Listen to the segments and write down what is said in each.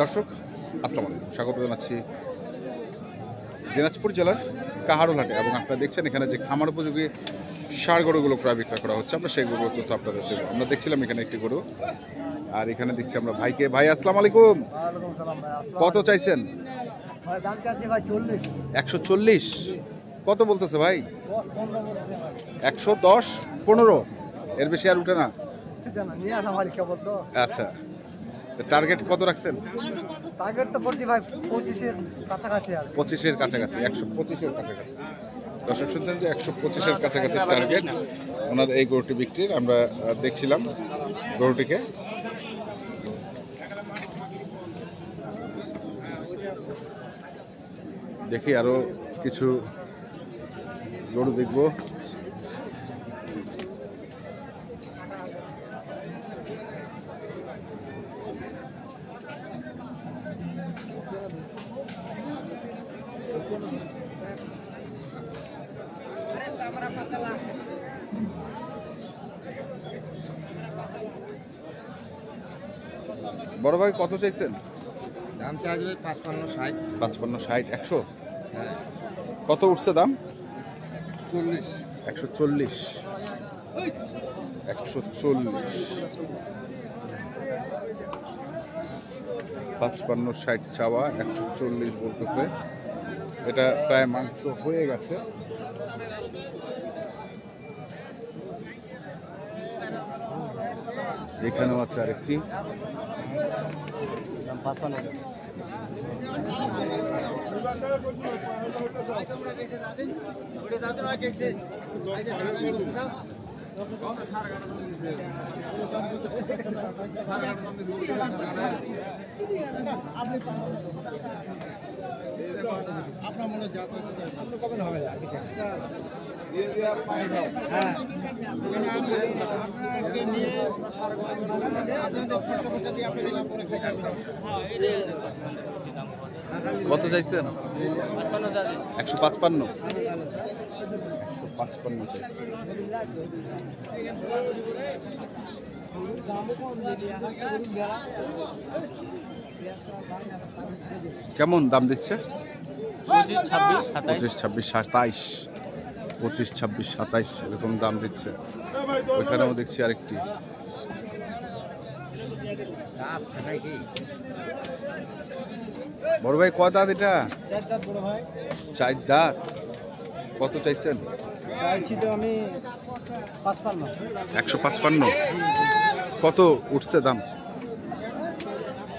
দর্শক আসসালামু আলাইকুম, স্বাগত জানাচ্ছি দিনাজপুর জেলার কাহারোলহাটে। এবং আপনারা দেখছেন এখানে যে খামার উপযোগী ষাঁড় গরুগুলো ক্রয় বিক্রয় করা হচ্ছে, আমরা সেই গরুগুলো তথ্য আপনাদের দেবো। আমরা দেখছিলাম এখানে একটি গরু, আর এখানে দেখছি আমরা ভাইকে। ভাই আসসালামু আলাইকুম, কত চাইছেন? 140। কত বলতেছে ভাই? 110, 15, এর বেশি আর উঠে না। আচ্ছা, টার্গেট কত রাখছেন? টার্গেট তো করছি ভাই 25-এর কাছাকাছি। আর 25-এর কাছাকাছি, 125-এর কাছাকাছি। দর্শক শুনছেন যে 125-এর কাছাকাছি টার্গেট ওনার এই গরুটি বিক্রির। আমরা দেখছিলাম গরুটিকে। দেখি আরো কিছু গরু দেখবো। বড় ভাই কত চাইছেন? দাম চাইবে 55-60। 55-60, 100। কত উঠছে দাম? 140। 55-60 চাওয়া, 140 বলতেছে। এটা প্রায় মাংস হয়ে গেছে। এখানেও আছে আরেকটি। আপনার মনে যা কবে হবে কত চাইছেন? 155। 155 চাইছেন। কেমন দাম দিচ্ছে? 25, 26, 27, 27 এরকম দাম দিচ্ছে। ওইখানেও দেখছি আরেকটি। বড় ভাই কয় দাঁত এটা? 4 দাঁত বড় ভাই। 4 দাঁত। কত চাইছেন? চাইছি তো আমি 55। 155। কত উঠছে দাম?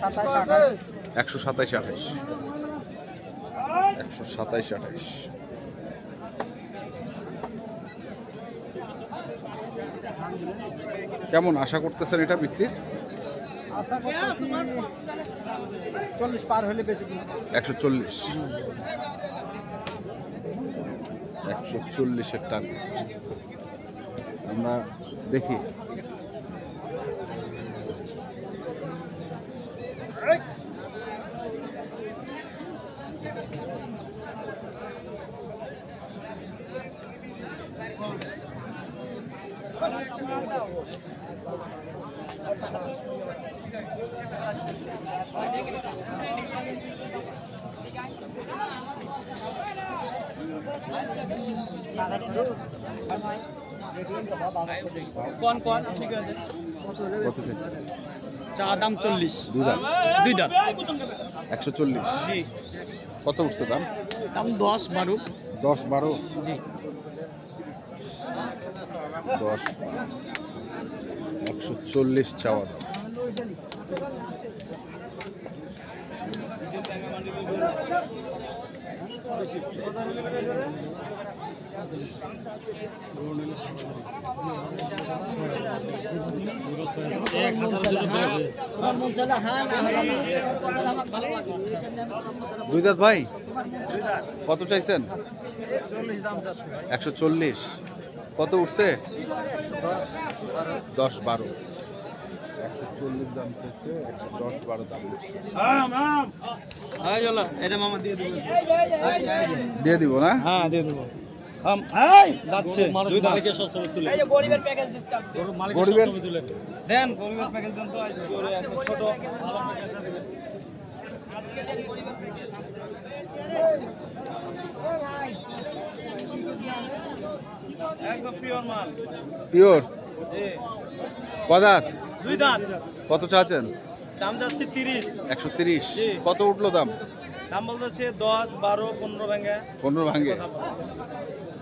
27-28। 127-28। 127-28। কেমন আশা করতেছেন এটা বিক্রির? আশা করতেছি 40 পার হলে বেশি। 140। 140-এর টার্গেট। আমরা দেখি। কোন ঠিক আছে। কত চাইছেন? চা দাম 40। দুই দাঁত। 2 দাঁত। 140। জি। কত উঠছে দাম? দাম 10, 12। 10, 12। জি। 10, 140 চাওয়া দাম। দুই দাঁত ভাই কত চাইছেন? 140। কত উঠছে? 10, 12। 140 দাম চাইছে, 110, 12 দাম উঠছে। দিয়ে দিব না? হ্যাঁ দিয়ে দেবো। যাচ্ছে দুই দাঁত। গরিবের প্যাকেজ দিচ্ছে আজকে। গরিবের দেন, গরিবের প্যাকেজ দেন তো। ছোট ভালো প্যাকেজ দিবেন। একদম পিওর মাল। পিওর কদাত? 2 দাঁত। কত চাচ্ছেন? দাম যাচ্ছে 30। 130। জি। কত উঠলো দাম? দাম বলতেছে 10, 12, 15 ভেঙে। 15 ভাঙে?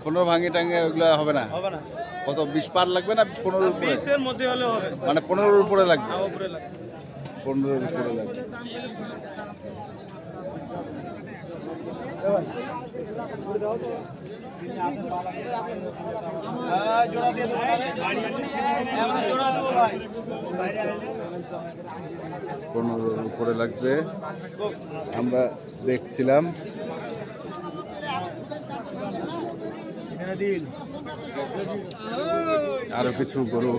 15 ভাঙে টাঙ্গে ওইগুলো হবে না? হবে না। কত 20 পার লাগবে না 15 উপরে? 20 এর মধ্যে হলে হবে। মানে 15 উপরে লাগবে? না উপরে লাগে। 15 উপরে লাগবে। জোড়া দিয়ে দেবো আমরা জোড়া দেবো ভাই। 15 উপরে লাগবে আমরা দেখছিলাম। আরো কিছু গরু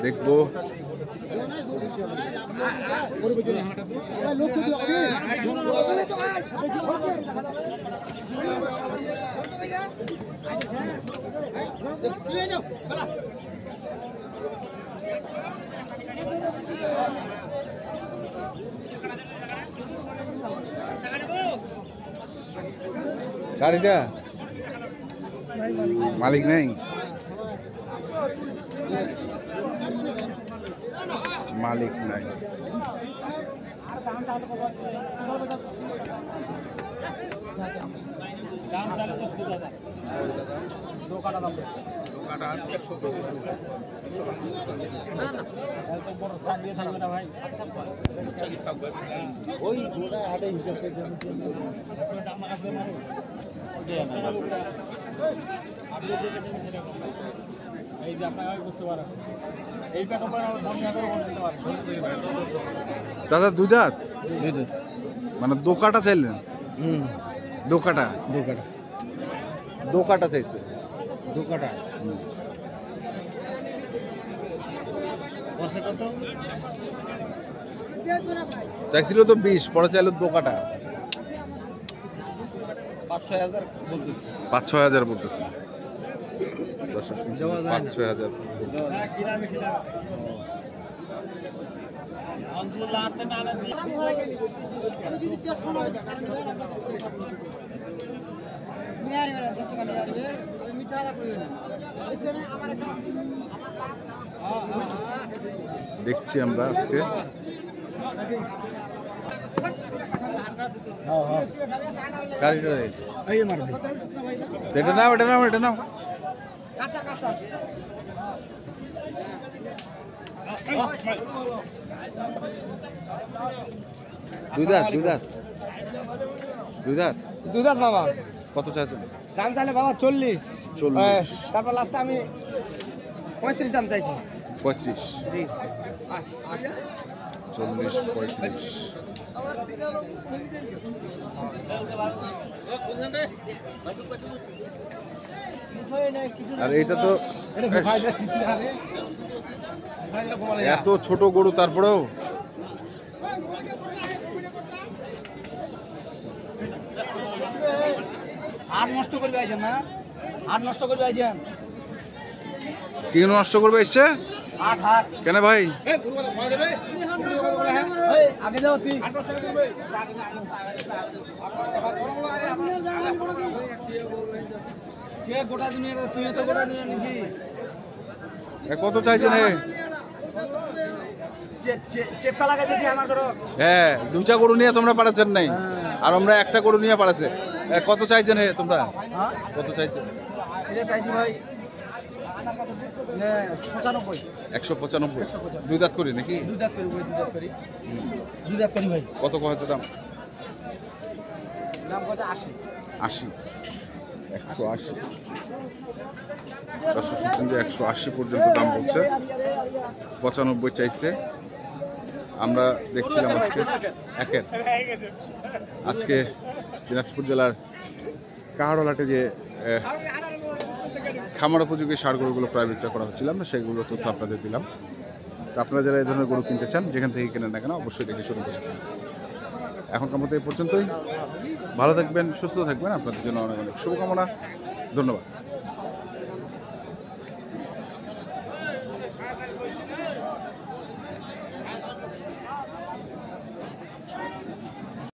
দেখবো। গাড়িটা মালিক নেই? মালিক নাই। দাদা 2 দাঁত? মানে দোকাটা চাইলেন? দোকাটা দোকাটা চাইছে? দোকাটা চাইছিল তো 20, পরে চাইলো দোকাটা। 5-6 হাজার বলতেছে। 5-6 হাজার বলতেছে। 5-6 হাজার। দেখছি আমরা আজকে গাড়িটা এটা নাও, এটা নাও, এটা নাও। দুই দাঁত? বাবা কত চাইছেন? দাম চাইলে বাবা 40। 40। তারপর লাস্টে আমি 35 দাম চাইছি। 35? জি 40, 35। আর এটা তো এত ছোট গরু, তারপরেও আর নষ্ট করবে আইছেন না? আর নষ্ট করবে আইছেন? কি নষ্ট করবে এসছে? হাট কেন ভাই? আগে যাও তুই। গোটা দুনিয়া, তুই তো গোটা দুনিয়া নিছি। কত চাইছেন? চেপটা লাগাই দিয়েছি আমার ঘর। হ্যাঁ, 2টা গরু নিয়ে তোমরা পাঠাচ্ছেন নাই, আর আমরা একটা গরু নিয়ে পাঠাচ্ছে। কত চাইছেন তোমরা? কত চাইছেন? এটা চাইছি ভাই 95। 195? 2 দাঁত করি নাকি? 2 দাঁত করি ভাই। কত হচ্ছে দাম? দাম কত? 80। 180। দর্শক শুনছেন যে 180 পর্যন্ত দাম বলছে। 95 চাইছে। আমরা দেখছিলাম আজকে দিনাজপুর জেলার কাহারোলহাটে যে খামার উপযোগী ষাঁড় গরুগুলো প্রায় বিক্রয় করা হচ্ছিল, আমরা সেগুলো তথ্য আপনাদের দিলাম। তো আপনারা যারা এই ধরনের গরু কিনতে চান, যেখান থেকে কেনেন না কেন, অবশ্যই দেখে শুরু করতে। এখনকার মতো এই পর্যন্তই। ভালো থাকবেন, সুস্থ থাকবেন। আপনাদের জন্য অনেক অনেক শুভকামনা। ধন্যবাদ।